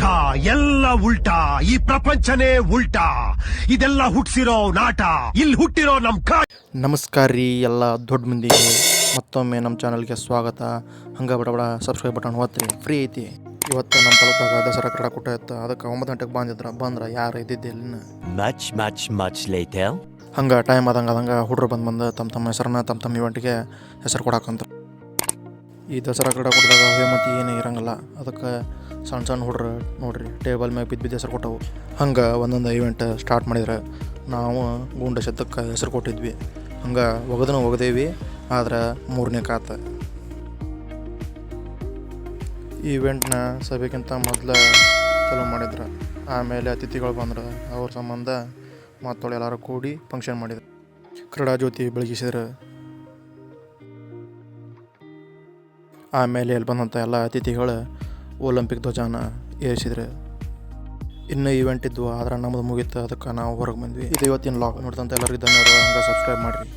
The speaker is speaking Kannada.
ಉಲ್ಟಾ ಎಲ್ಲ ಉಲ್ಟಾ, ಈ ಪ್ರಪಂಚನೇ ಉಲ್ಟಾ. ಇದೆಲ್ಲ ಹುಟ್ಟಿಸಿರೋ ನಾಟ, ಇಲ್ಲಿ ಹುಟ್ಟಿರೋ ನಮ್ ನಮಸ್ಕಾರ ರೀ ಎಲ್ಲ ದೊಡ್ಡ ಮಂದಿಗೆ. ಮತ್ತೊಮ್ಮೆ ನಮ್ಮ ಚಾನಲ್ಗೆ ಸ್ವಾಗತ. ಹಂಗೆ ಬಡ ಸಬ್ಸ್ಕ್ರೈಬ್ ಬಟನ್ ಒತ್ತಿರಿ, ಫ್ರೀ ಐತಿ. ಇವತ್ತು ನಮ್ಮ ತಲುಪಾಗ ದಸರಾ ಕ್ರೀಡಾಕೂಟ ಇತ್ತು. ಅದಕ್ಕೆ 9 ಗಂಟೆಗೆ ಬಂದ್ರೆ ಯಾರು ಇದ್ದಿದ್ದೆ ಇಲ್ಲಿನ. much later. ಹಂಗೆ ಟೈಮ್ ಆದಂಗೆ ಹುಡ್ರು ಬಂದು ತಮ್ಮ ಹೆಸರನ್ನ ತಮ್ಮ ಇವೆಂಟ್ಗೆ ಹೆಸರು ಕೊಡಾಕಂತ. ಈ ದಸರಾ ಕ್ರೀಡಾಕೂಟದಾಗ ಹೇಮತಿ ಏನೂ ಇರಂಗಿಲ್ಲ. ಅದಕ್ಕೆ ಸಣ್ಣ ಹುಡ್ರು ನೋಡ್ರಿ ಟೇಬಲ್ ಮ್ಯಾಗ ಬಿದ್ದು ಹೆಸರು ಕೊಟ್ಟವು. ಹಂಗೆ ಒಂದೊಂದು ಈವೆಂಟ್ ಸ್ಟಾರ್ಟ್ ಮಾಡಿದ್ರೆ ನಾವು ಗುಂಡ ಶತಕ್ಕೆ ಹೆಸರು ಕೊಟ್ಟಿದ್ವಿ. ಹಂಗೆ ಒಗದೇವಿ, ಆದ್ರೆ 3ನೇ ಕಾತ. ಈ ಈವೆಂಟ್ನ ಸಭೆಗಿಂತ ಮೊದಲು ಚಲೋ ಮಾಡಿದ್ರು. ಆಮೇಲೆ ಅತಿಥಿಗಳು ಬಂದ್ರೆ ಅವ್ರ ಸಂಬಂಧ ಮತ್ತೊಳ್ಳೆ ಎಲ್ಲರೂ ಕೂಡಿ ಫಂಕ್ಷನ್ ಮಾಡಿದ್ರು. ಕ್ರೀಡಾ ಜ್ಯೋತಿ ಬೆಳಗಿಸಿದ್ರು. ಆಮೇಲೆ ಎಲ್ಲಿ ಬಂದಂಥ ಎಲ್ಲ ಅತಿಥಿಗಳು ಒಲಿಂಪಿಕ್ ಧ್ವಜನ ಏರಿಸಿದ್ರು. ಇನ್ನೂ ಈವೆಂಟ್ ಇದ್ವು, ಆದ್ರೆ ನಮ್ಮದು ಮುಗೀತು. ಅದಕ್ಕೆ ನಾವು ಹೊರಗೆ ಬಂದ್ವಿ. ಇದು ಇವತ್ತಿನ ಲಾಗ್. ನೋಡಿದಂಥ ಎಲ್ಲರಿಗೂ ಧನ್ಯವಾದ. ಹಂಗೆ ಸಬ್ಸ್ಕ್ರೈಬ್ ಮಾಡಿರಿ.